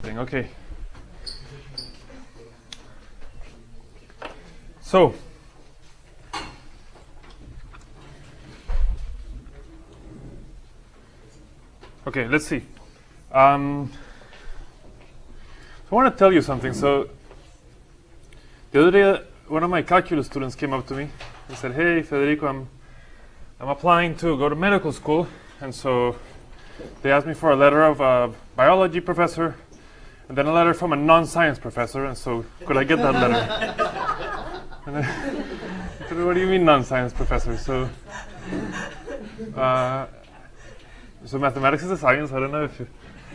Okay. So, okay, let's see. I want to tell you something. So, the other day, one of my calculus students came up to me and said, "Hey, Federico, I'm applying to go to medical school," and so they asked me for a letter of a biology professor, and then a letter from a non-science professor. And so, could I get that letter? And I said, "What do you mean non-science professor?" So, so mathematics is a science. I don't know if you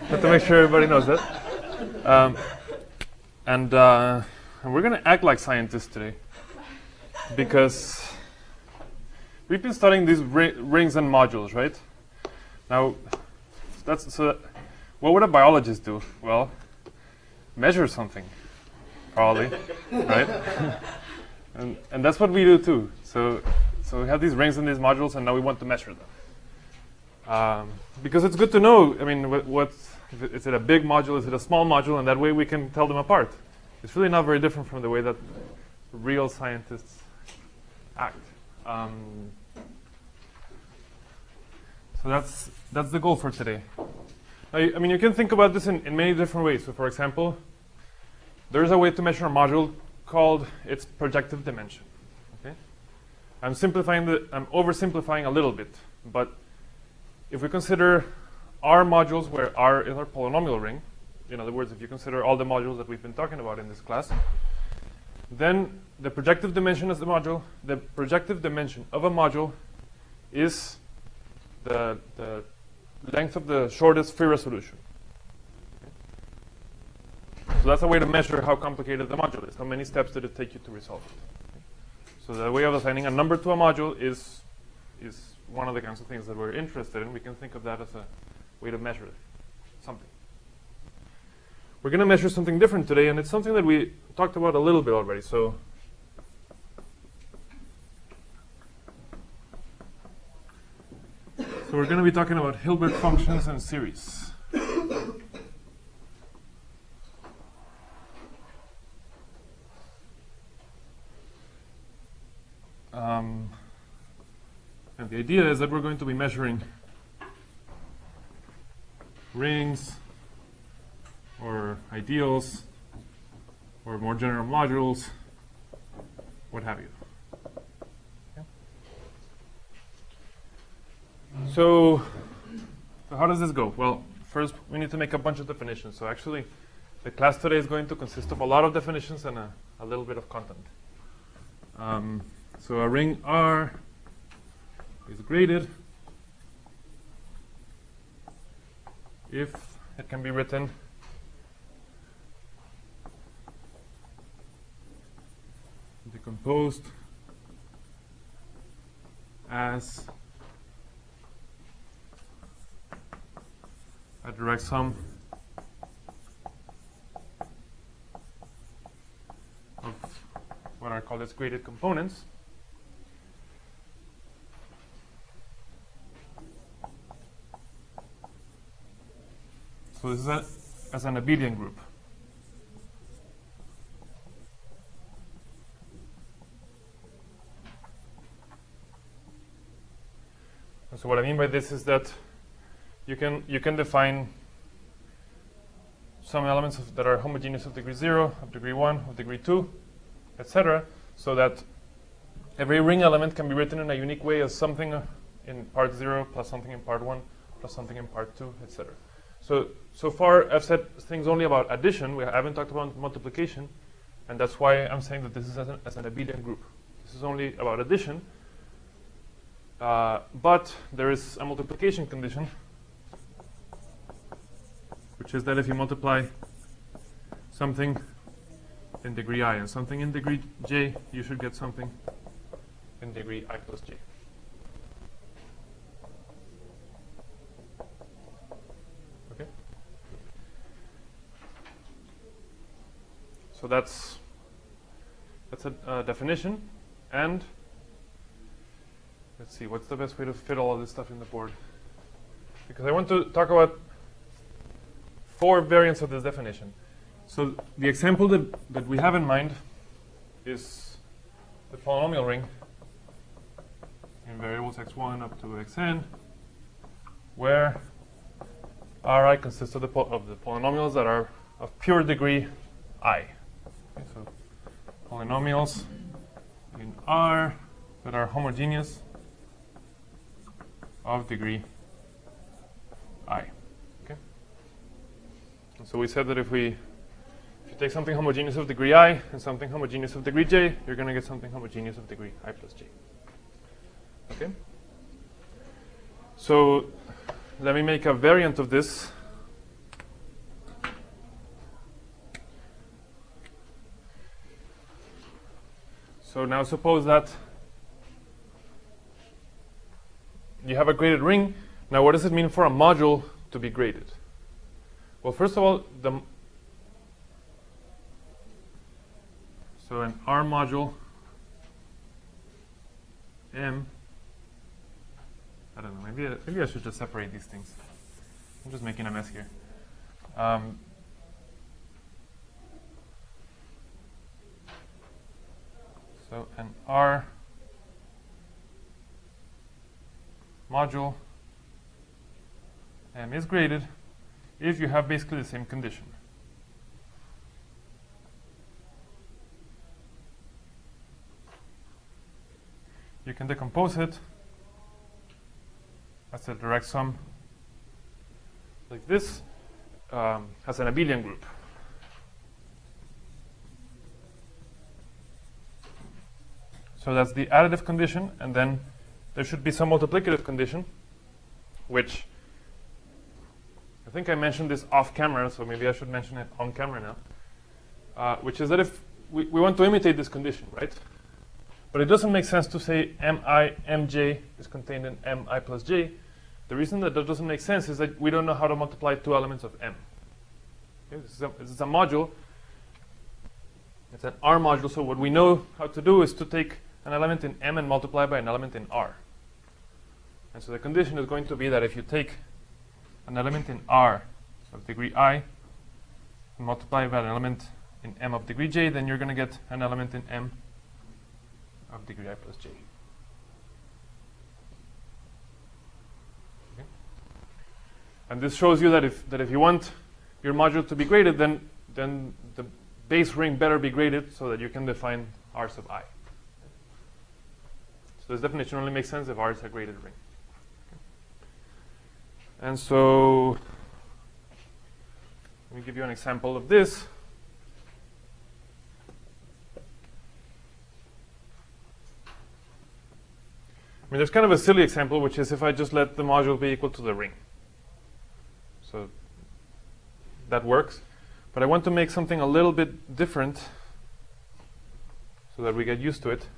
have to make sure everybody knows that. And we're going to act like scientists today, because we've been studying these rings and modules, right? Now, what would a biologist do? Well, measure something, probably, right? and that's what we do too. So we have these rings and these modules, and now we want to measure them. Because it's good to know, I mean, is it a big module, is it a small module, and that way we can tell them apart. It's really not very different from the way that real scientists act. So that's the goal for today. Now, I mean, you can think about this in many different ways. So, for example, there's a way to measure a module called its projective dimension. Okay, I'm oversimplifying a little bit, but if we consider R modules where R is our polynomial ring, in other words, if you consider all the modules that we've been talking about in this class, then the projective dimension of the projective dimension of a module is the length of the shortest free resolution. Okay. So that's a way to measure how complicated the module is. How many steps did it take you to resolve it? Okay. So the way of assigning a number to a module is one of the kinds of things that we're interested in. We can think of that as a way to measure something. We're going to measure something different today, and it's something that we talked about a little bit already. So we're going to be talking about Hilbert functions and series. And the idea is that we're going to be measuring rings, or ideals, or more general modules, what have you. Okay. So how does this go? Well, first we need to make a bunch of definitions. So actually, the class today is going to consist of a lot of definitions and a little bit of content. So a ring R is graded if it can be written decomposed as a direct sum of what are called its graded components. So this is as an abelian group. And so what I mean by this is that you can define some elements that are homogeneous of degree 0, of degree 1, of degree 2, etc., so that every ring element can be written in a unique way as something in part 0 plus something in part 1 plus something in part 2, etc. So far, I've said things only about addition. We haven't talked about multiplication, and that's why I'm saying that this is as an abelian group. This is only about addition, but there is a multiplication condition, which is that if you multiply something in degree I and something in degree j, you should get something in degree I plus j. Okay? So that's a definition. And let's see, what's the best way to fit all of this stuff in the board? Because I want to talk about 4 variants of this definition. So the example that we have in mind is the polynomial ring in variables x1 up to xn, where Ri consists of the polynomials that are of pure degree I. Okay, so polynomials in R that are homogeneous of degree I. Okay. And so we said that if you take something homogeneous of degree I and something homogeneous of degree j, you're going to get something homogeneous of degree I plus j. Okay. So let me make a variant of this. So now suppose that you have a graded ring. Now what does it mean for a module to be graded? Well, first of all, so an R module M, I don't know, maybe I should just separate these things. I'm just making a mess here. So an R module M is graded if you have basically the same condition. You can decompose it as a direct sum like this, as an abelian group. So that's the additive condition, and then there should be some multiplicative condition, which I think I mentioned this off camera, so maybe I should mention it on camera now, which is that if we want to imitate this condition, right? But it doesn't make sense to say mj is contained in mi plus j. The reason that doesn't make sense is that we don't know how to multiply two elements of m. Okay, this is a module. It's an R module, so what we know how to do is to take an element in M and multiply by an element in R. And so the condition is going to be that if you take an element in R of degree I and multiply by an element in M of degree j, then you're going to get an element in M of degree I plus j. Okay. And this shows you that if you want your module to be graded, then the base ring better be graded so that you can define R sub I. So this definition only makes sense if R is a graded ring. Okay. And so let me give you an example of this. I mean, there's kind of a silly example, which is if I just let the module be equal to the ring. So that works. But I want to make something a little bit different so that we get used to it.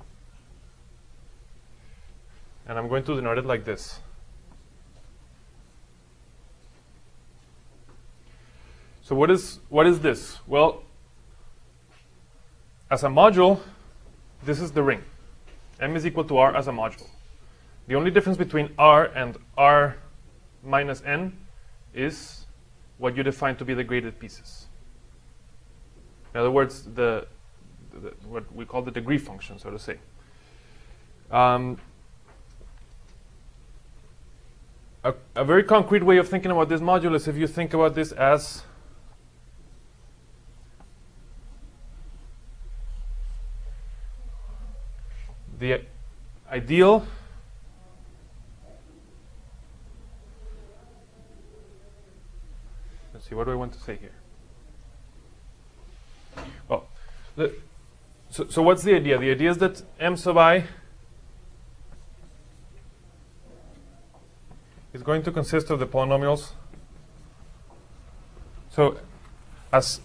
And I'm going to denote it like this. So what is this? Well, as a module, this is the ring. M is equal to R as a module. The only difference between R and R minus n is what you define to be the graded pieces. In other words, what we call the degree function, so to say. A very concrete way of thinking about this module is if you think about this as the ideal let's see, what do I want to say here? Well, so what's the idea? The idea is that M sub I is going to consist of the polynomials. So as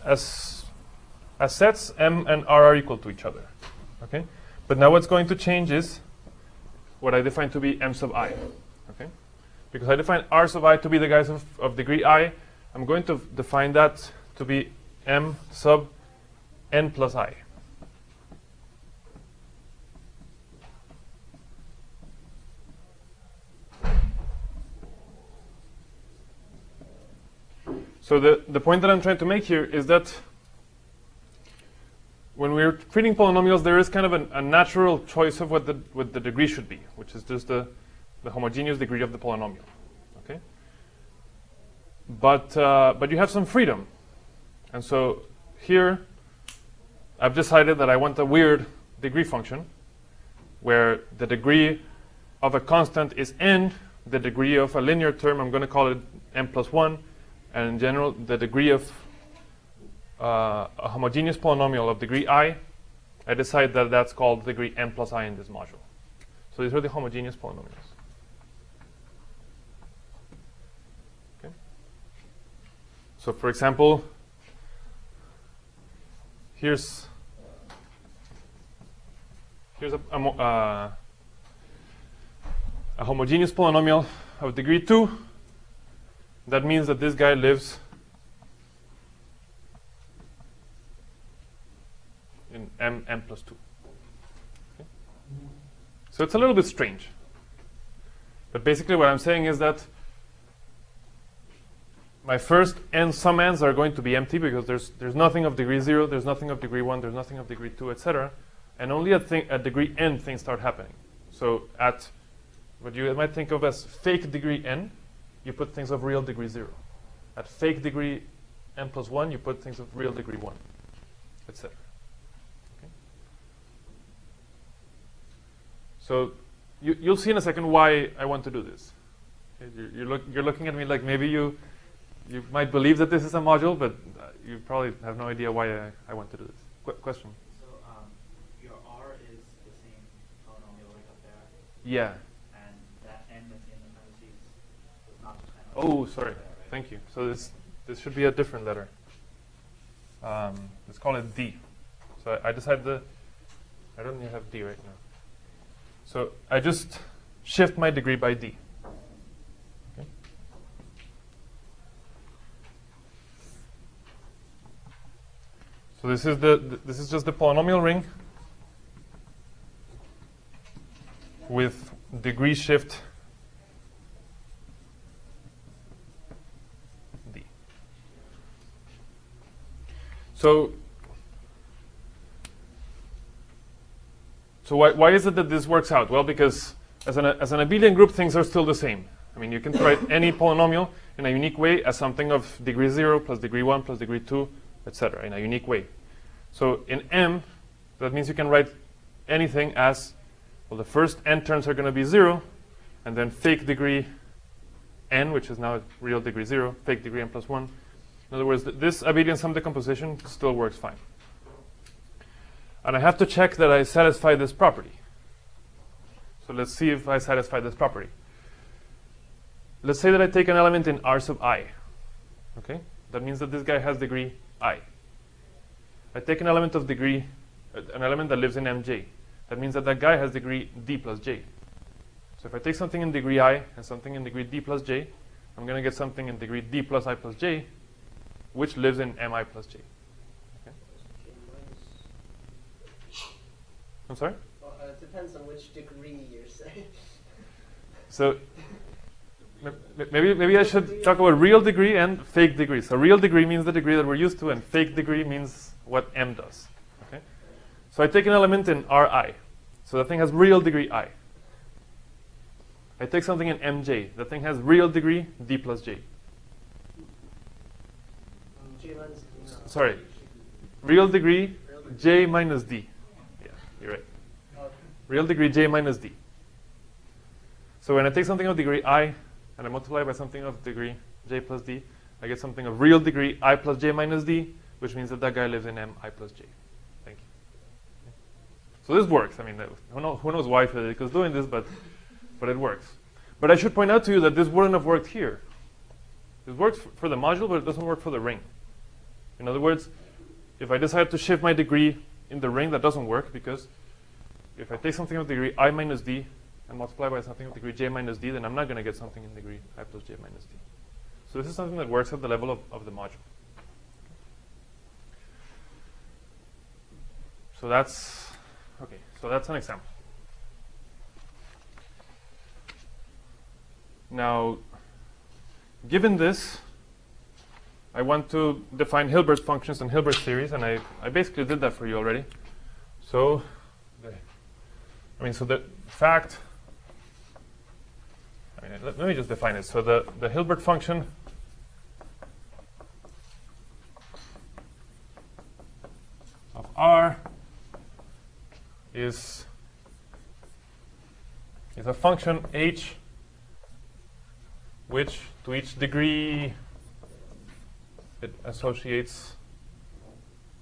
sets, M and R are equal to each other. Okay? But now what's going to change is what I define to be M sub I. Okay? Because I define R sub I to be the guys of degree I, I'm going to define that to be M sub n plus I. So the point that I'm trying to make here is that when we're treating polynomials, there is kind of a natural choice of what the degree should be, which is just the homogeneous degree of the polynomial. Okay. But you have some freedom, and so here I've decided that I want a weird degree function, where the degree of a constant is n, the degree of a linear term, I'm going to call it n plus 1, and in general, the degree of a homogeneous polynomial of degree I decide that that's called degree n plus I in this module. So these are the homogeneous polynomials. Okay. So for example, here's a homogeneous polynomial of degree 2. That means that this guy lives in m plus 2. Okay. So it's a little bit strange. But basically what I'm saying is that my first n sum n's are going to be empty because there's nothing of degree 0, there's nothing of degree 1, there's nothing of degree 2, etc. And only at degree n things start happening. So at what you might think of as fake degree n, you put things of real degree 0. At fake degree n plus 1, you put things of real degree 1, etc. Okay. So you'll see in a second why I want to do this. Okay. You're looking at me like maybe you might believe that this is a module, but you probably have no idea why I want to do this. Question? So your R is the same polynomial right up there? Yeah. And that n that's in the parentheses is not just n. Oh, sorry. There, right? Thank you. So this should be a different letter. Let's call it D. So I decided I don't even have D right now. So I just shift my degree by D. Okay. So this is just the polynomial ring with degree shift D. So why is it that this works out? Well, because as an abelian group, things are still the same. I mean, you can write any polynomial in a unique way as something of degree 0 plus degree 1 plus degree 2, etc. in a unique way. So in M, that means you can write anything as, well, the first n terms are going to be 0, and then fake degree n, which is now real degree 0, fake degree n plus 1. In other words, this abelian sum decomposition still works fine. And I have to check that I satisfy this property. So let's see if I satisfy this property. Let's say that I take an element in R sub I. Okay? That means that this guy has degree I. I take an element of degree, an element that lives in Mj. That means that guy has degree D plus J. So if I take something in degree I and something in degree D plus J, I'm going to get something in degree D plus I plus J, which lives in Mi plus J. Okay? I'm sorry? Well, it depends on which degree you're saying. So maybe I should talk about real degree and fake degree. So real degree means the degree that we're used to, and fake degree means what M does. Okay? So I take an element in Ri. So that thing has real degree I. I take something in Mj. That thing has real degree D plus J. Sorry. Real degree J minus D. Yeah, you're right. Real degree J minus D. So when I take something of degree I and I multiply by something of degree J plus D, I get something of real degree I plus J minus D, which means that guy lives in Mi plus J. Thank you. So this works. I mean, who knows why Federico is doing this, but it works. But I should point out to you that this wouldn't have worked here. This works for the module, but it doesn't work for the ring. In other words, if I decide to shift my degree in the ring, that doesn't work, because if I take something of degree I minus D and multiply by something of degree J minus D, then I'm not going to get something in degree I plus J minus D. So this is something that works at the level of the module. So that's okay. So that's an example. Now, given this, I want to define Hilbert functions and Hilbert series, and I basically did that for you already. So, so the fact, let me just define it. So the Hilbert function of R is a function h which to each degree it associates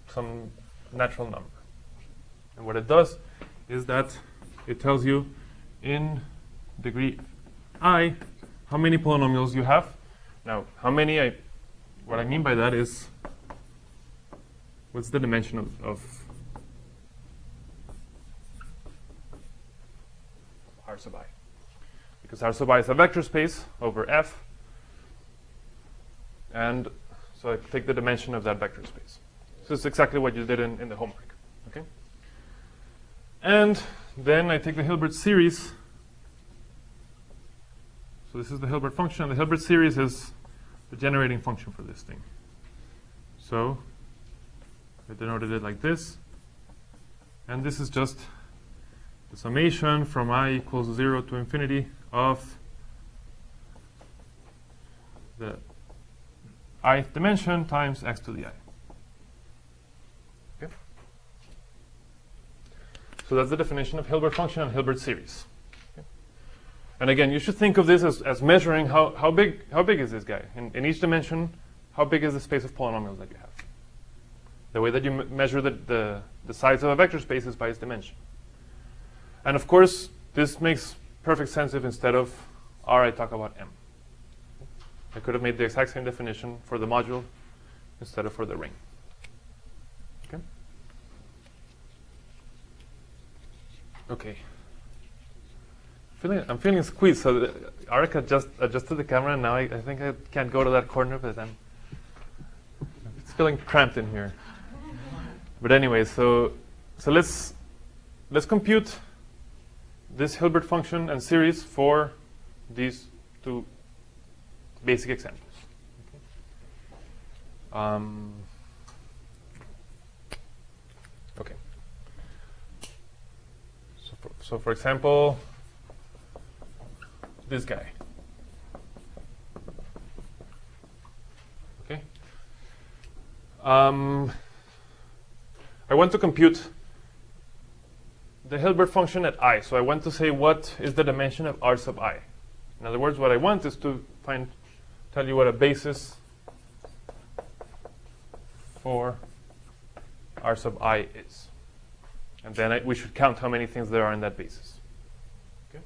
some natural number. And what it does is that it tells you in degree I how many polynomials you have. Now, how many, what I mean by that is, what's the dimension of R sub I? Because R sub I is a vector space over F, and so I take the dimension of that vector space. So it's exactly what you did in the homework. Okay? And then I take the Hilbert series. So this is the Hilbert function. The Hilbert series is the generating function for this thing. So I denoted it like this. And this is just the summation from I equals 0 to infinity of the ith dimension times x to the I. Okay? So that's the definition of Hilbert function and Hilbert series. Okay? And again, you should think of this as measuring how big is this guy? In each dimension, how big is the space of polynomials that you have? The way that you measure the size of a vector space is by its dimension. And of course, this makes perfect sense if instead of R, I talk about M. I could have made the exact same definition for the module instead of for the ring. Okay? Okay. I'm feeling squeezed, so Arika just adjusted the camera, and now I think I can't go to that corner, but it's feeling cramped in here. But anyway, so let's compute this Hilbert function and series for these two basic examples. Okay. So for example, this guy. Okay. I want to compute the Hilbert function at I. So I want to say what is the dimension of R sub I. In other words, what I want is to tell you what a basis for R sub I is. And then we should count how many things there are in that basis. Okay?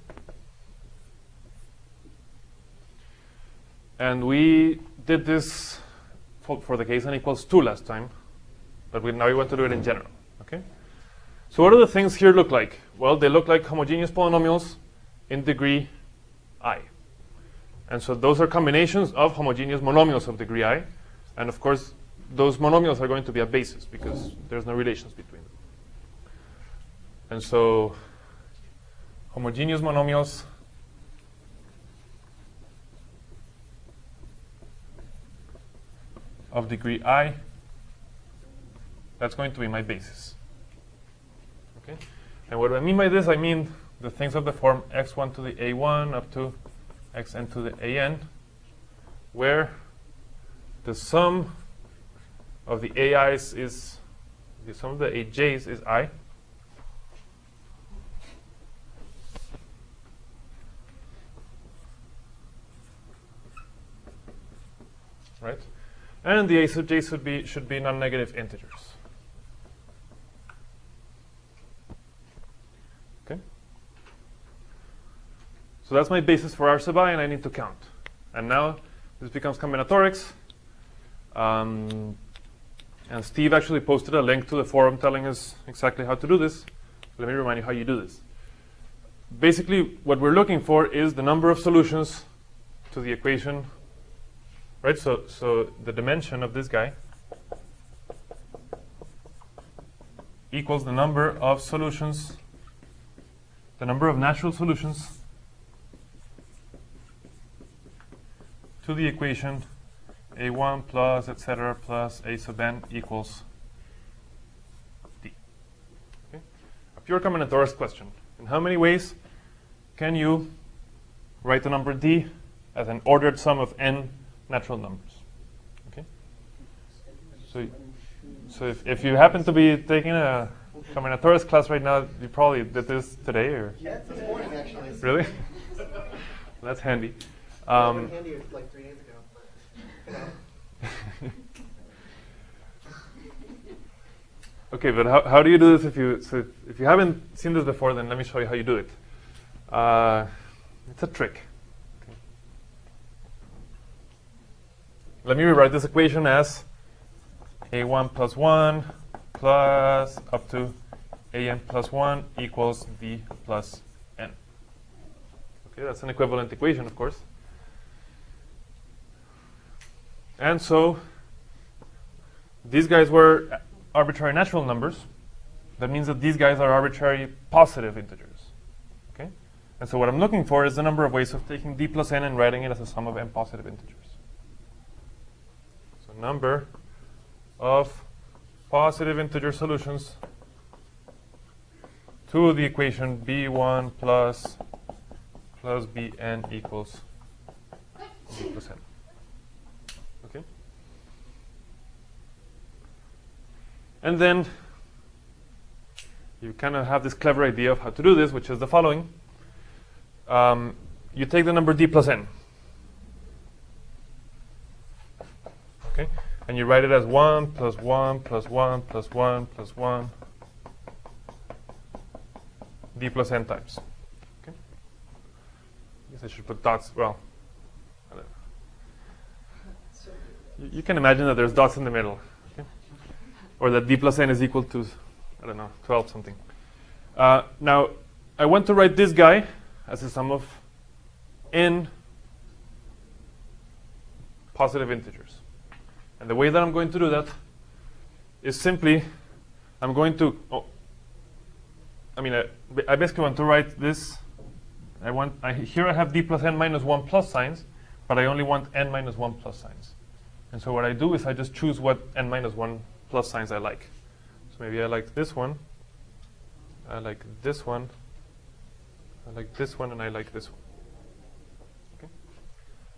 And we did this for the case n equals 2 last time, but now we want to do it in general. Okay? So what do the things here look like? Well, they look like homogeneous polynomials in degree I. And so those are combinations of homogeneous monomials of degree I. And of course, those monomials are going to be a basis because there's no relations between them. And so homogeneous monomials of degree I, that's going to be my basis. Okay? And what do I mean by this? I mean the things of the form x1 to the a1 up to xn to the an, where the sum of the ai's is, the sum of the aj's is I. Right? And the a sub j should be non-negative integers. Okay? So that's my basis for R sub I, and I need to count. And now this becomes combinatorics. And Steve actually posted a link to the forum telling us exactly how to do this. Let me remind you how you do this. Basically, what we're looking for is the number of solutions to the equation. Right? So the dimension of this guy equals the number of solutions, the number of natural solutions to the equation a1 plus etc. plus a sub n equals d. Okay? A pure combinatorics question. In how many ways can you write the number d as an ordered sum of n natural numbers? Okay? So if you happen to be taking a combinatorics class right now, you probably did this today, or Yeah, this morning actually. really? That's handy. Handy like 3 days ago. But, you know. Okay, but how do you do this if you haven't seen this before? Then let me show you how you do it. It's a trick. Okay. Let me rewrite this equation as a1 plus 1 plus up to an plus 1 equals d plus n. Okay, that's an equivalent equation, of course. And so these guys were arbitrary natural numbers. That means that these guys are arbitrary positive integers. Okay? And so what I'm looking for is the number of ways of taking d plus n and writing it as a sum of n positive integers. So number of positive integer solutions to the equation b1 plus bn equals d plus n. Okay? And then you kind of have this clever idea of how to do this, which is the following. You take the number d plus n. Okay? And you write it as 1 plus 1 plus 1 plus 1 plus 1 d plus n times. Okay? I guess I should put dots. Well, I don't know. You can imagine that there's dots in the middle. Okay? Or that d plus n is equal to, I don't know, 12 something. Now, I want to write this guy as a sum of n positive integers. And the way that I'm going to do that is simply, I'm going to, I basically want to write this. Here I have d plus n minus 1 plus signs, but I only want n minus 1 plus signs. And so what I do is I just choose what n minus 1 plus signs I like. So maybe I like this one, I like this one, I like this one, and I like this one. Okay?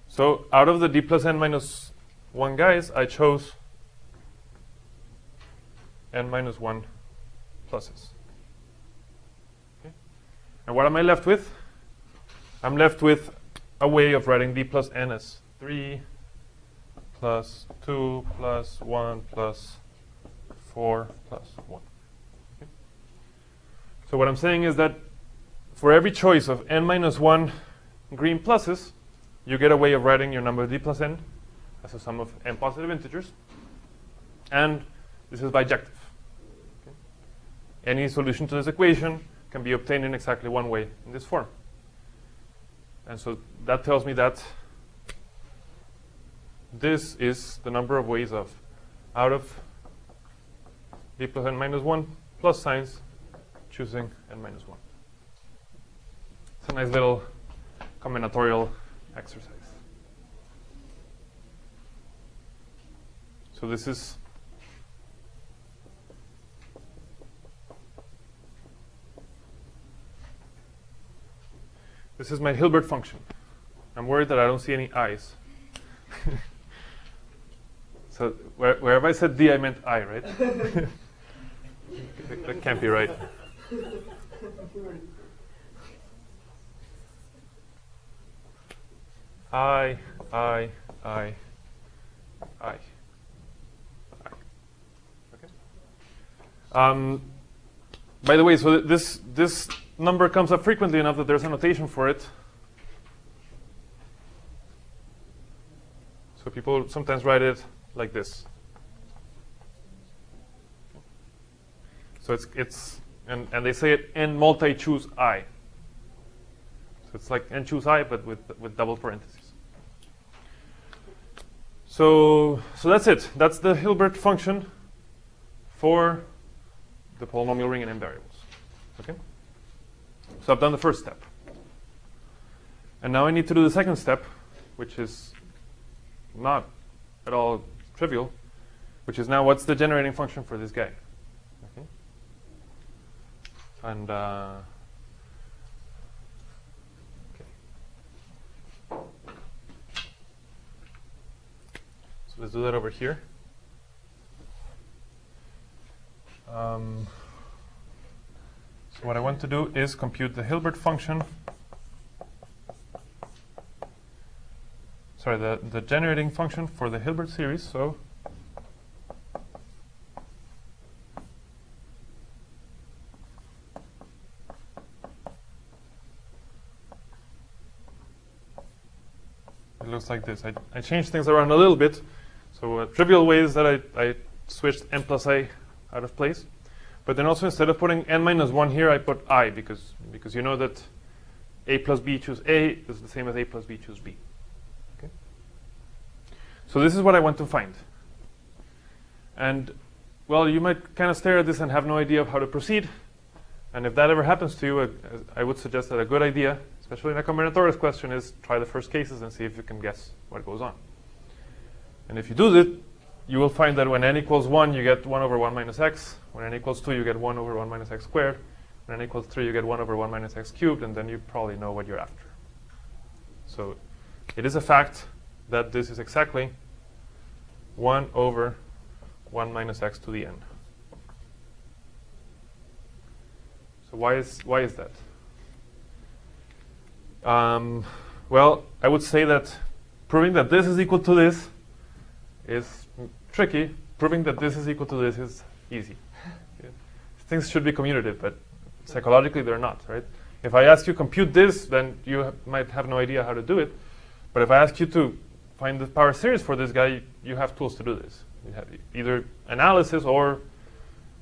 So out of the d plus n minus 1 guys, I chose n minus 1 pluses. Okay? And what am I left with? I'm left with a way of writing d plus n as 3 plus 2 plus 1 plus 4 plus 1. Okay? So what I'm saying is that for every choice of n minus 1 green pluses, you get a way of writing your number d plus n as a sum of n positive integers. And this is bijective. Okay? Any solution to this equation can be obtained in exactly one way, in this form. And so that tells me that this is the number of ways of, out of d plus n minus 1 plus signs, choosing n minus 1. It's a nice little combinatorial exercise. So this is my Hilbert function. I'm worried that I don't see any i's. So wherever I said d, I meant I, right? That can't be right. I. Okay. By the way, so this number comes up frequently enough that there's a notation for it. So people sometimes write it like this. So it's and they say it n multi-choose I. So it's like n choose I, but with double parentheses. So that's it. That's the Hilbert function for the polynomial ring and n variables. Okay? So I've done the first step. And now I need to do the second step, which is not at all trivial, which is now what's the generating function for this guy. Okay. And okay. So let's do that over here. So what I want to do is compute the Hilbert function. Sorry, the generating function for the Hilbert series. So it looks like this. I changed things around a little bit. So trivial ways that I switched n plus I out of place. But then also instead of putting n minus 1 here, I put I because you know that a plus b choose a is the same as a plus b choose b. Okay. So this is what I want to find. And well, you might kind of stare at this and have no idea of how to proceed. And if that ever happens to you, I would suggest that a good idea, especially in a combinatorics question, is try the first cases and see if you can guess what goes on. And if you do that, you will find that when n equals 1, you get 1 over 1 minus x. When n equals 2, you get 1 over 1 minus x squared. When n equals 3, you get 1 over 1 minus x cubed, and then you probably know what you're after. So it is a fact that this is exactly 1 over 1 minus x to the n. So why is that? Well, I would say that proving that this is equal to this is tricky. Proving that this is equal to this is easy. Yeah. Things should be commutative, but psychologically they're not, right? If I ask you compute this, then you might have no idea how to do it. But if I ask you to find the power series for this guy, you have tools to do this. You have either analysis or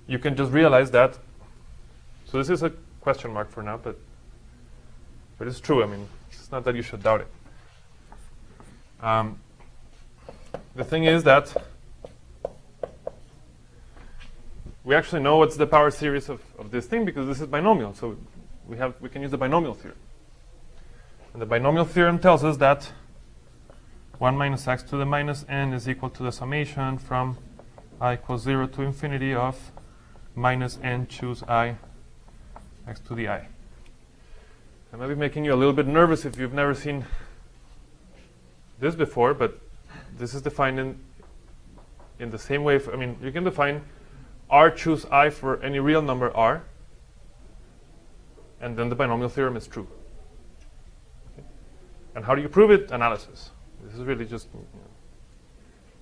you can just realize that. So this is a question mark for now, but it's true. I mean, it's not that you should doubt it. The thing is that we actually know what's the power series of this thing because this is binomial. So we can use the binomial theorem. And the binomial theorem tells us that 1 minus x to the minus n is equal to the summation from I equals 0 to infinity of minus n choose I x to the I. I might be making you a little bit nervous if you've never seen this before, but this is defined in the same way. I mean, you can define R choose I for any real number R, and then the binomial theorem is true. Okay. And how do you prove it? Analysis. This is really just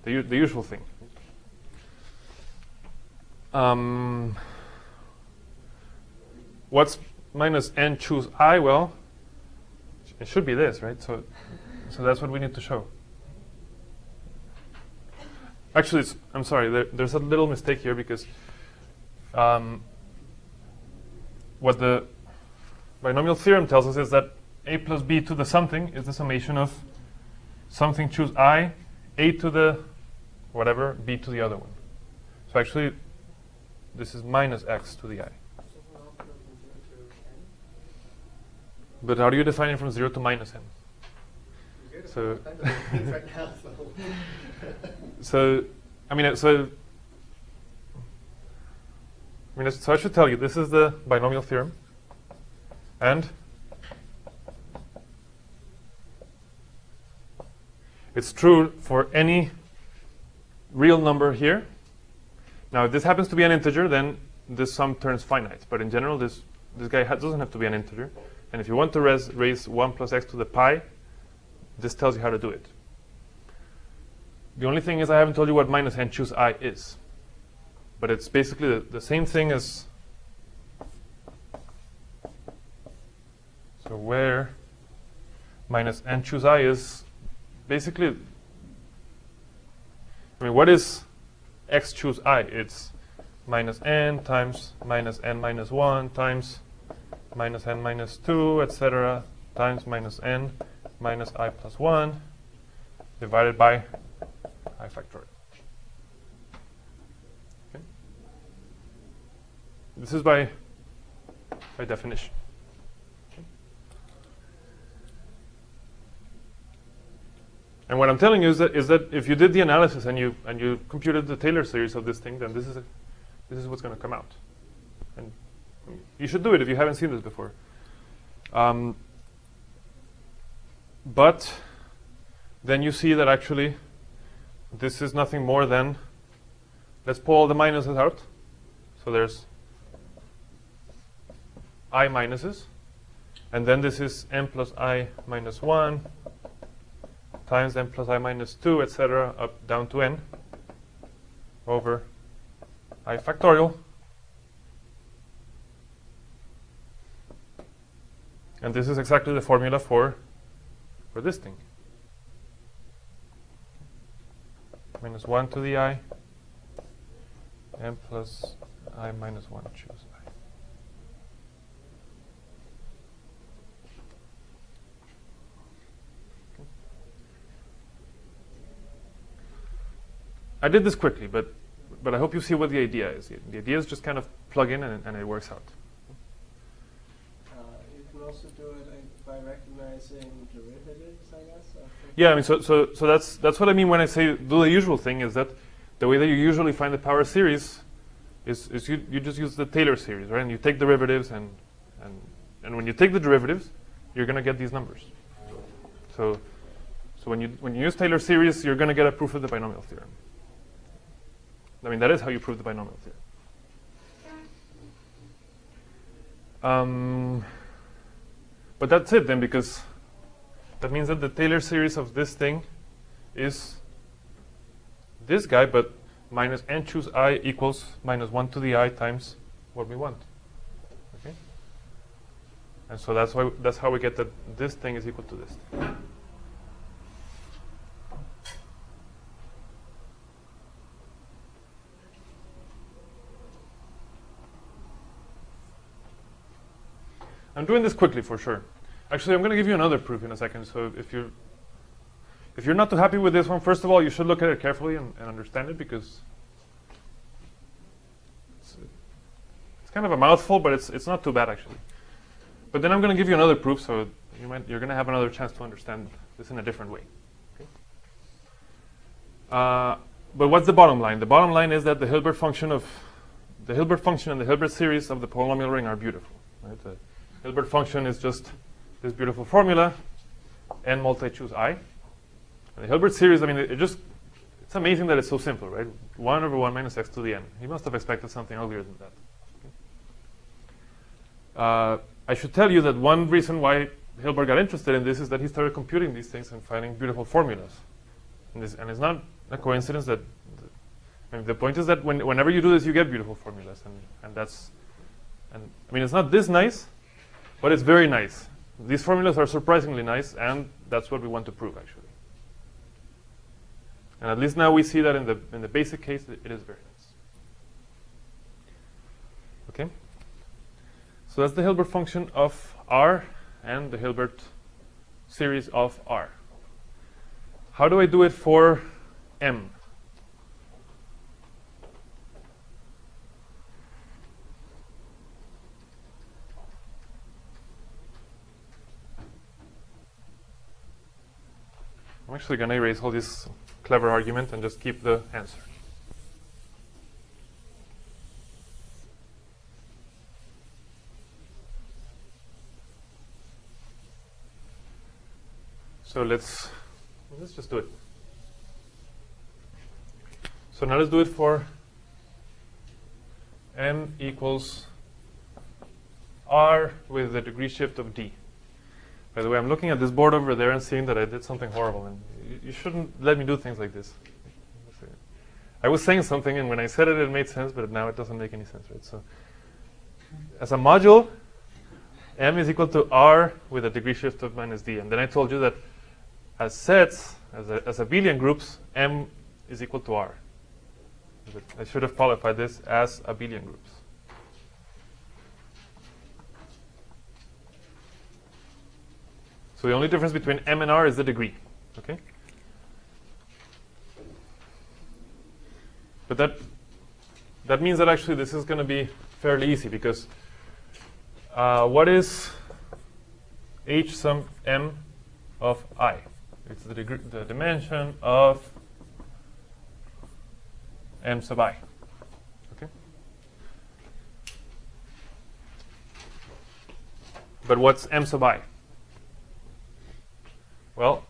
the usual thing. What's minus n choose I? Well, it should be this, right? So that's what we need to show. Actually, I'm sorry, there's a little mistake here because what the binomial theorem tells us is that a plus b to the something is the summation of something choose I, a to the whatever, b to the other one. So actually, this is minus x to the I. But how do you define it from 0 to minus n? So, so I should tell you, this is the binomial theorem. And it's true for any real number here. Now, if this happens to be an integer, then this sum turns finite. But in general, this guy doesn't have to be an integer. And if you want to raise 1 plus x to the pi, this tells you how to do it. The only thing is I haven't told you what minus n choose I is. But it's basically the same thing as, so where minus n choose I is basically, I mean, what is x choose I? It's minus n times minus n minus 1 times minus n minus 2, etc., times minus n minus I plus 1 divided by I factorial. Okay. This is by definition. Okay. And what I'm telling you is that if you did the analysis and you computed the Taylor series of this thing, then this is what's going to come out. And you should do it if you haven't seen this before. But then you see that actually this is nothing more than, let's pull all the minuses out. So there's I minuses. And then this is n plus I minus 1 times n plus I minus 2, etc., up down to n over I factorial. And this is exactly the formula for this thing. Minus 1 to the I, n plus I minus 1 choose I. I did this quickly, but I hope you see what the idea is. The idea is just kind of plug in and it works out. You can also do it by recognizing derivatives, I guess. Yeah, I mean, so that's what I mean when I say do the usual thing, is that the way that you usually find the power series is you just use the Taylor series, right? And you take derivatives, and when you take the derivatives, you're going to get these numbers. So when you use Taylor series, you're going to get a proof of the binomial theorem. I mean, that is how you prove the binomial theorem. But that's it then, because that means that the Taylor series of this thing is this guy, but minus n choose I equals minus 1 to the I times what we want. Okay? And so that's how we get that this thing is equal to this thing. I'm doing this quickly for sure. Actually, I'm going to give you another proof in a second. So if you're not too happy with this one, first of all, you should look at it carefully and understand it, because it's kind of a mouthful, but it's not too bad actually. But then I'm going to give you another proof, so you're going to have another chance to understand this in a different way. Okay? But what's the bottom line? The bottom line is that the Hilbert function and the Hilbert series of the polynomial ring are beautiful. Right? The Hilbert function is just this beautiful formula, n multi-choose I. And the Hilbert series, I mean, it's amazing that it's so simple, right? 1 over 1 minus x to the n. He must have expected something uglier than that. I should tell you that one reason why Hilbert got interested in this is that he started computing these things and finding beautiful formulas. And it's not a coincidence that I mean, the point is that whenever you do this, you get beautiful formulas, and I mean, it's not this nice, but it's very nice. These formulas are surprisingly nice, and that's what we want to prove, actually. And at least now we see that in the basic case, it is very nice. Okay? So that's the Hilbert function of R and the Hilbert series of R. How do I do it for M? I'm actually going to erase all this clever argument and just keep the answer. So let's just do it. So now let's do it for M equals R with the degree shift of D. By the way, I'm looking at this board over there and seeing that I did something horrible, and you shouldn't let me do things like this. I was saying something, and when I said it, it made sense, but now it doesn't make any sense, right? So as a module, M is equal to R with a degree shift of minus D. And then I told you that as sets, as abelian groups, M is equal to R. I should have qualified this as abelian groups. So the only difference between M and R is the degree. Okay? But that means that actually this is going to be fairly easy, because what is H sum M of I? It's the dimension of m sub I. Okay. But what's m sub I? Well,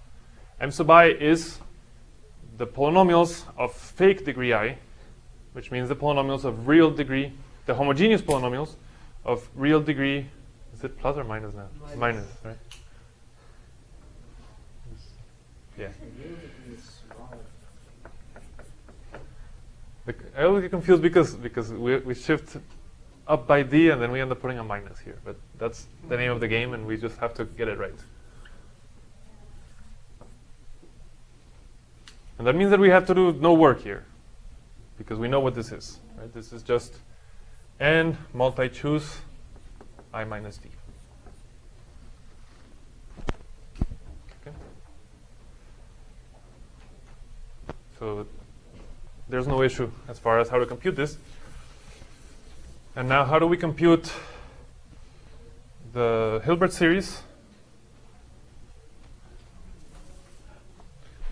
m sub I is the polynomials of fake degree I, which means the polynomials of real degree, the homogeneous polynomials of real degree. Is it plus or minus now? Minus, right? Yeah. I always get confused because we shift up by d and then we end up putting a minus here. But that's the name of the game, and we just have to get it right. And that means that we have to do no work here, because we know what this is. Right? This is just n multi-choose I minus d. Okay. So there's no issue as far as how to compute this. And now how do we compute the Hilbert series?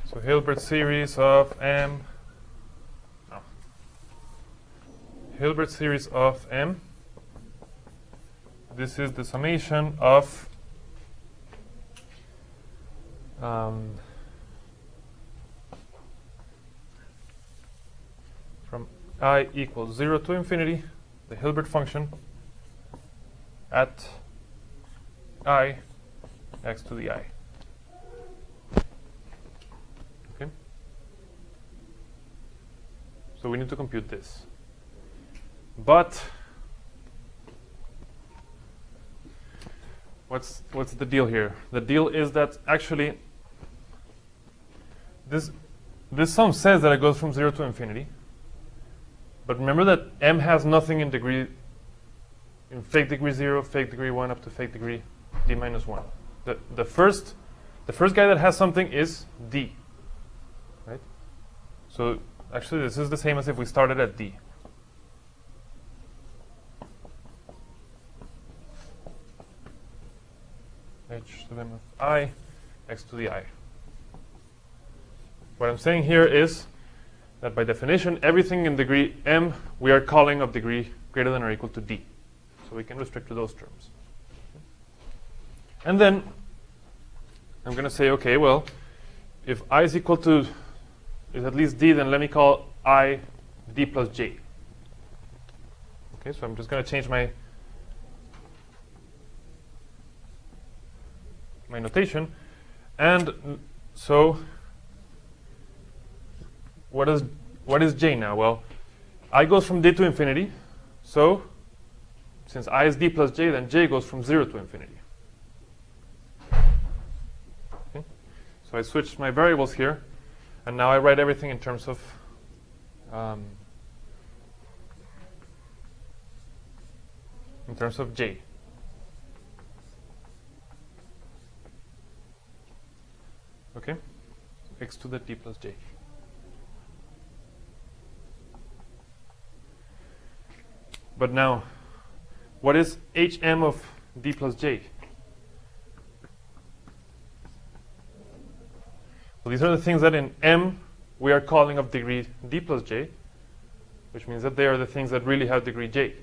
So Hilbert series of m, Hilbert series of m, this is the summation of from I equals 0 to infinity, the Hilbert function at I x to the I. Okay? So we need to compute this. But what's the deal here? The deal is that actually this sum says that it goes from 0 to infinity. But remember that m has nothing in fake degree 0, fake degree 1, up to fake degree d minus 1. The first guy that has something is d. Right? So actually this is the same as if we started at d. H to the m of I, x to the I. What I'm saying here is that by definition, everything in degree m we are calling of degree greater than or equal to d. So we can restrict to those terms. And then I'm going to say, okay, well, if I is equal to is at least d, then let me call I d plus j. Okay, so I'm just going to change my notation. And so what is j now? Well, I goes from d to infinity. So since I is d plus j, then j goes from 0 to infinity. Okay? So I switched my variables here, and now I write everything in terms of j. Okay, x to the d plus j. But now, what is hm of d plus j? Well, these are the things that in m we are calling of degree d plus j, which means that they are the things that really have degree j.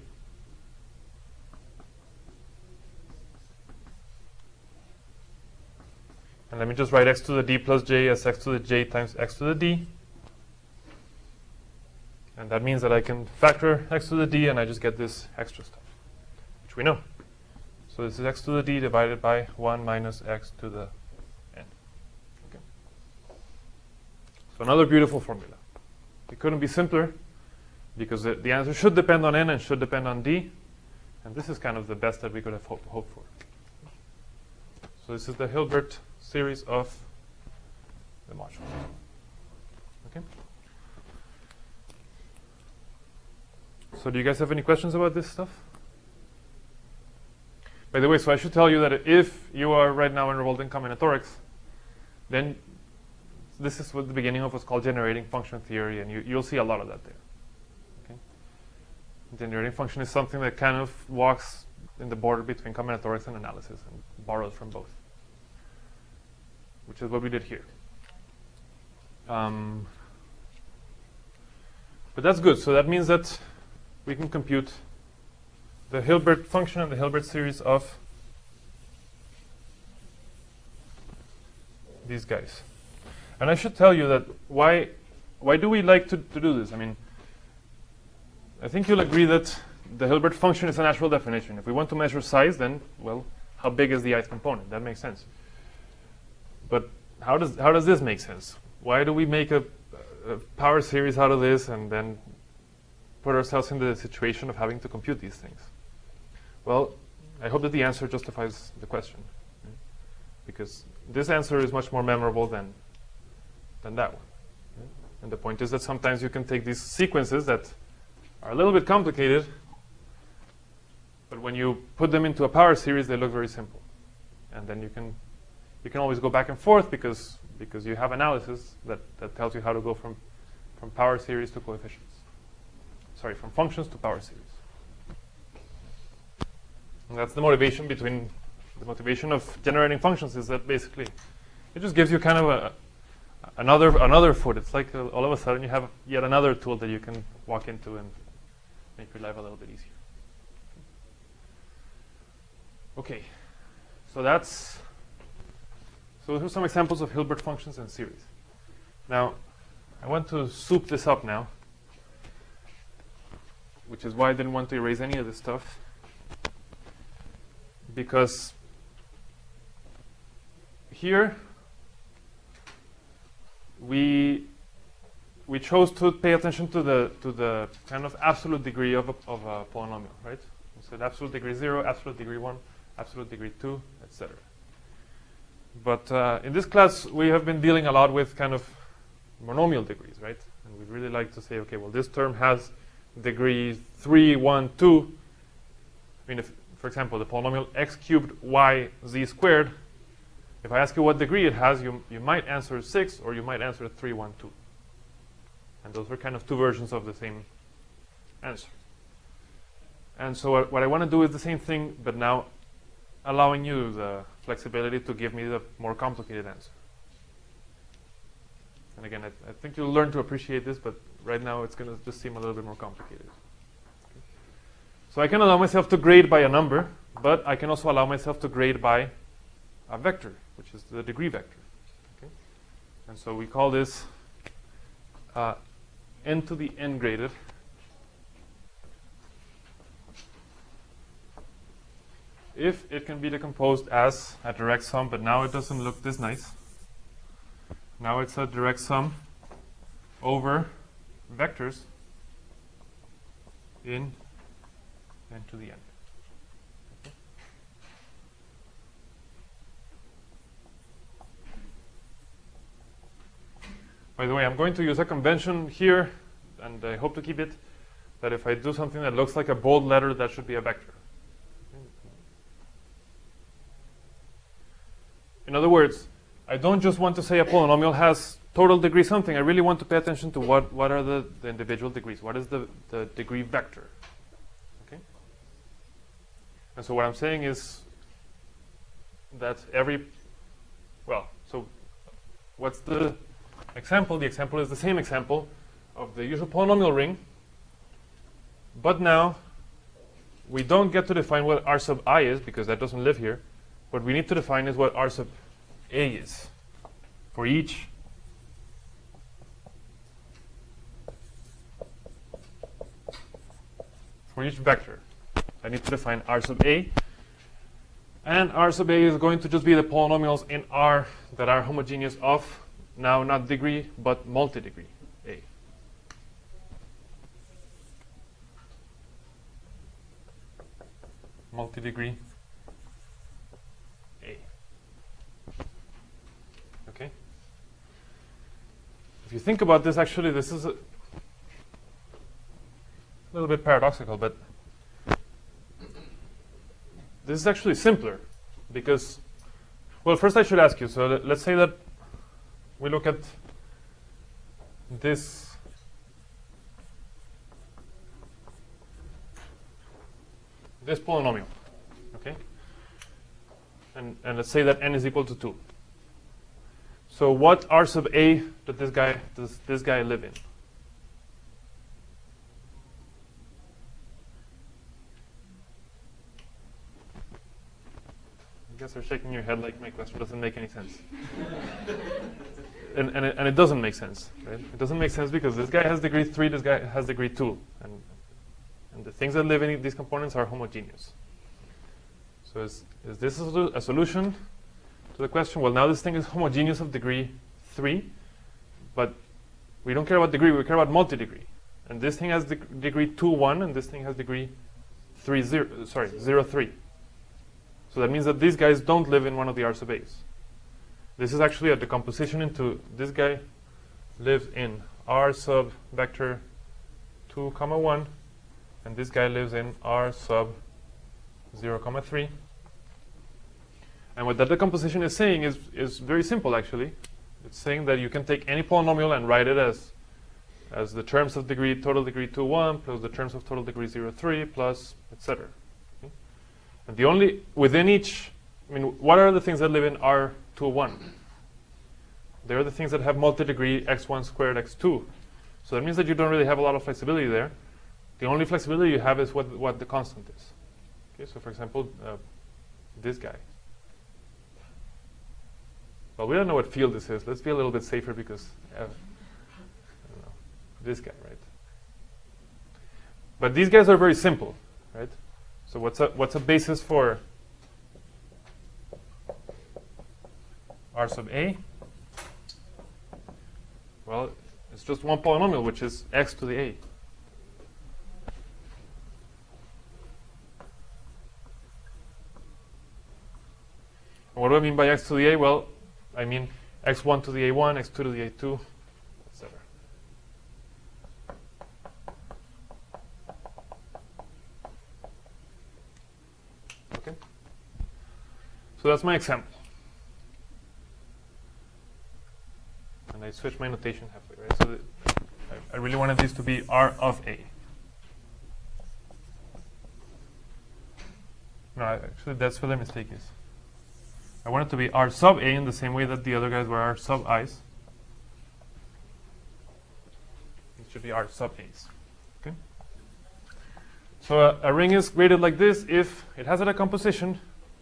And let me just write x to the d plus j as x to the j times x to the d. And that means that I can factor x to the d, and I just get this extra stuff, which we know. So this is x to the d divided by 1 minus x to the n. Okay. So another beautiful formula. It couldn't be simpler, because the answer should depend on n and should depend on d. And this is kind of the best that we could have hoped for. So this is the Hilbert series of the module. Okay. So do you guys have any questions about this stuff? By the way, so I should tell you that if you are right now enrolled in combinatorics, then this is what the beginning of what's called generating function theory, and you'll see a lot of that there. Okay? Generating function is something that kind of walks in the border between combinatorics and analysis and borrows from both. which is what we did here. But that's good. So that means that we can compute the Hilbert function and the Hilbert series of these guys. And I should tell you that why do we like to do this? I mean, I think you'll agree that the Hilbert function is a natural definition. If we want to measure size, then, well, how big is the ith component? That makes sense. But how does this make sense? Why do we make a power series out of this and then put ourselves in the situation of having to compute these things? Well, I hope that the answer justifies the question, right? Because this answer is much more memorable than that one. Right? And the point is that sometimes you can take these sequences that are a little bit complicated, but when you put them into a power series, they look very simple. And then you can always go back and forth because you have analysis that tells you how to go from power series to coefficients. Sorry, from functions to power series. And that's the motivation of generating functions, is that basically it just gives you kind of another foot. It's like all of a sudden you have yet another tool that you can walk into and make your life a little bit easier. Okay, so those are some examples of Hilbert functions and series. Now, I want to soup this up now, which is why I didn't want to erase any of this stuff, because here we chose to pay attention to the kind of absolute degree of a polynomial, right? We said absolute degree 0, absolute degree 1, absolute degree 2, etc. But in this class, we have been dealing a lot with kind of monomial degrees, right? And we really like to say, okay, well, this term has degree 3, 1, 2. I mean, if, for example, the polynomial x cubed y z squared, if I ask you what degree it has, you might answer 6, or you might answer 3, 1, 2. And those are kind of two versions of the same answer. And so what I want to do is the same thing, but now allowing you the flexibility to give me the more complicated answer. And again, I think you'll learn to appreciate this, but right now it's going to just seem a little bit more complicated. Okay. So I can allow myself to grade by a number, but I can also allow myself to grade by a vector, which is the degree vector. Okay. And so we call this n to the n graded. If it can be decomposed as a direct sum, but now it doesn't look this nice. Now it's a direct sum over vectors in n to the n. Okay. By the way, I'm going to use a convention here, and I hope to keep it, that if I do something that looks like a bold letter, that should be a vector. In other words, I don't just want to say a polynomial has total degree something. I really want to pay attention to what are the individual degrees. What is the degree vector? Okay. And so what I'm saying is that so what's the example? The example is the same example of the usual polynomial ring, but now we don't get to define what R sub I is, because that doesn't live here. What we need to define is what R sub A is for each vector. I need to define R sub A, and R sub A is going to just be the polynomials in R that are homogeneous of, now not degree, but multi-degree A. Multi-degree A. Okay? If you think about this, actually, this is a little bit paradoxical, but this is actually simpler because, well, first I should ask you, so let's say that we look at this polynomial, okay? And let's say that n is equal to 2. So what R sub A does this guy live in? I guess you're shaking your head like my question doesn't make any sense. and it doesn't make sense, right? It doesn't make sense because this guy has degree 3, this guy has degree 2. And the things that live in these components are homogeneous. So is this a solution to the question? Well, now this thing is homogeneous of degree 3, but we don't care about degree, we care about multi-degree. And this thing has degree 2, 1, and this thing has degree 0, 3. So that means that these guys don't live in one of the R sub A's. This is actually a decomposition into this guy lives in R sub vector 2, 1, and this guy lives in R sub 0, 3. And what that decomposition is saying is very simple, actually. It's saying that you can take any polynomial and write it as the terms of total degree 2, 1 plus the terms of total degree 0, 3 plus etc. Okay? And the only, within each, what are the things that live in R2, 1? They are the things that have multi-degree x1 squared, x2. So that means that you don't really have a lot of flexibility there. The only flexibility you have is what the constant is. Okay, so for example, this guy. Well, we don't know what field this is. Let's be a little bit safer because I don't know, this guy, right? But these guys are very simple, right? So what's a basis for R sub A? Well, it's just one polynomial, which is x to the A. What do I mean by x to the A? Well, I mean x1 to the A1, x2 to the A2, etc. Okay? So that's my example. And I switched my notation halfway, right? So I really wanted these to be R of A. No, actually, that's where the mistake is. I want it to be R sub A in the same way that the other guys were R sub I's. It should be R sub A's. Okay? So a ring is graded like this if it has a decomposition.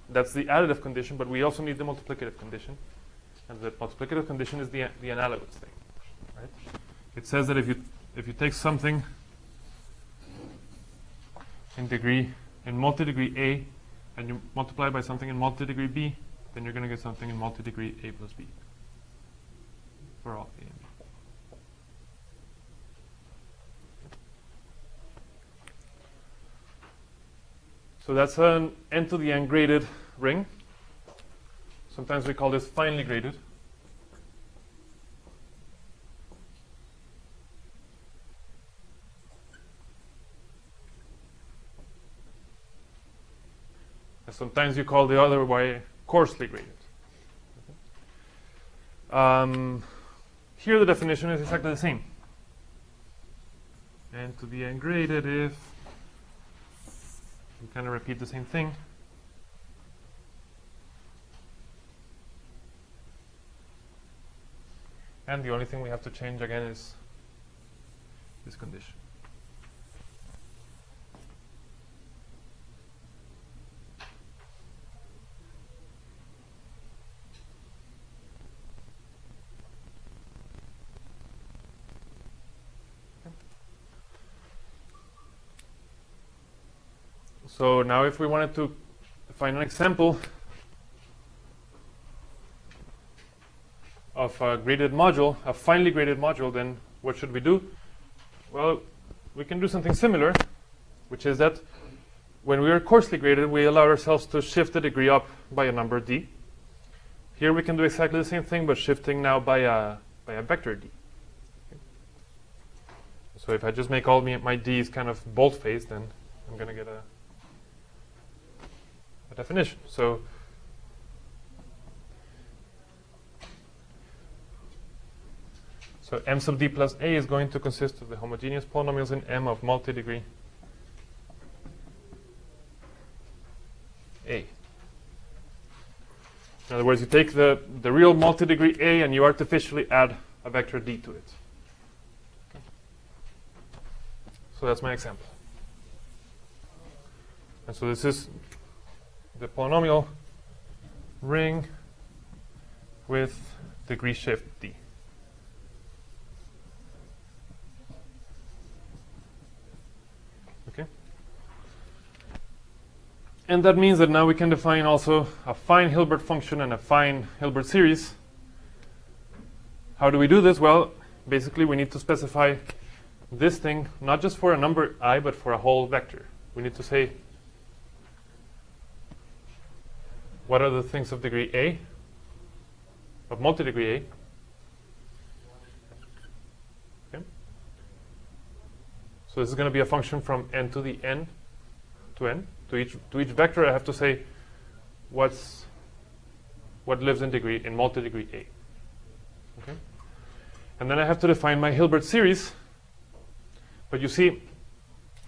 That's the additive condition, but we also need the multiplicative condition. And the multiplicative condition is the analogous thing. Right? It says that if you take something in multi-degree A and you multiply by something in multi-degree B, then you're going to get something in multi-degree A plus B for all A and B. So that's an n to the n graded ring. Sometimes we call this finely graded. And sometimes you call the other way coarsely graded. Here the definition is exactly the same. N to the n graded if you kind of repeat the same thing. And the only thing we have to change again is this condition. So now if we wanted to find an example of a graded module, a finely graded module, then what should we do? Well, we can do something similar, which is that when we are coarsely graded, we allow ourselves to shift the degree up by a number d. Here we can do exactly the same thing, but shifting now by a vector d. Okay. So if I just make all my d's kind of bold-faced, then I'm going to get a definition. So m sub d plus a is going to consist of the homogeneous polynomials in M of multi-degree A. In other words, you take the real multi-degree A and you artificially add a vector D to it. Okay. So that's my example. And so this is the polynomial ring with degree shift D. Okay. And that means that now we can define also a fine Hilbert function and a fine Hilbert series. How do we do this? Well, basically we need to specify this thing not just for a number I, but for a whole vector. We need to say what are the things of degree A, of multi-degree A. Okay. So this is going to be a function from n to the n to n. To each vector, I have to say what lives in multi-degree A. Okay. And then I have to define my Hilbert series. But you see,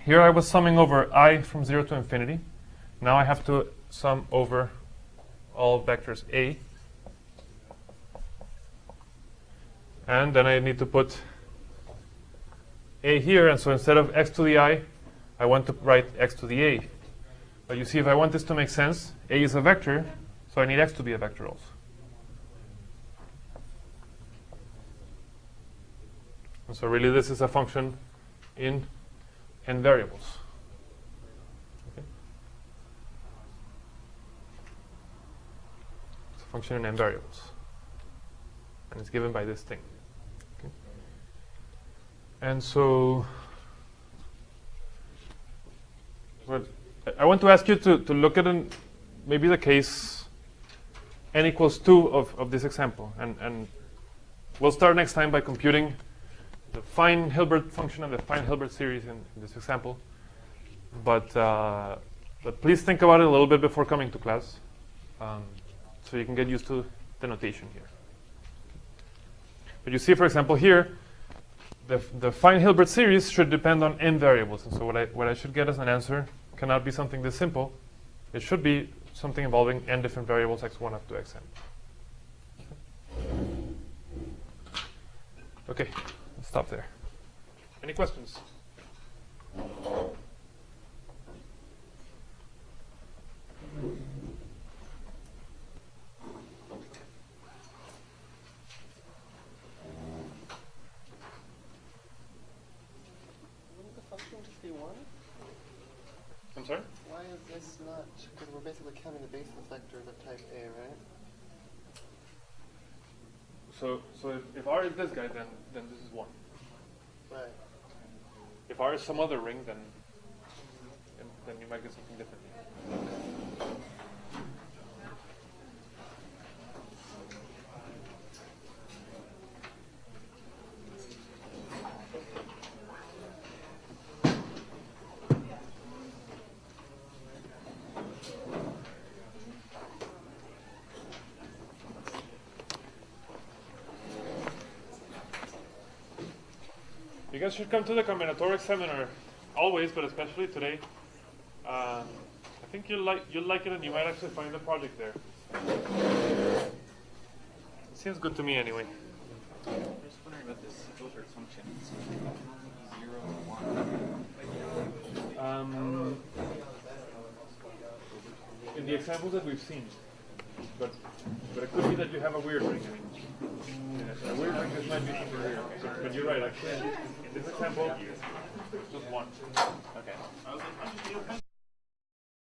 here I was summing over I from 0 to infinity. Now I have to sum over all vectors A. And then I need to put A here. And so instead of x to the I want to write x to the A. But you see, if I want this to make sense, A is a vector, so I need x to be a vector also. And so really this is a function in n variables. Okay. It's a function in n variables. And it's given by this thing. Okay. And so well, I want to ask you to look at maybe the case n equals 2 of this example. And we'll start next time by computing the fine Hilbert function and the fine Hilbert series in this example. But please think about it a little bit before coming to class, so you can get used to the notation here. But you see, for example, here, the fine Hilbert series should depend on n variables. And so what I should get as an answer cannot be something this simple. It should be something involving n different variables, x1 up to xn. Okay, let's stop there. Any questions? Wouldn't the function just be 1? I'm sorry? Why is this not? Because we're basically counting the basis vectors of type A, right? So if R is this guy, then this is 1. Right. If R is some other ring, then you might get something different. You guys should come to the Combinatorics seminar always, but especially today. I think you'll like it, and you might actually find the project there. It seems good to me anyway. I'm just wondering about this Hilbert function. It's 0 and 1. In the examples that we've seen, but it could be that you have a weird ring. I mean, a weird ring, this might be something weird. But you're right, actually. In this example, just 1. Okay.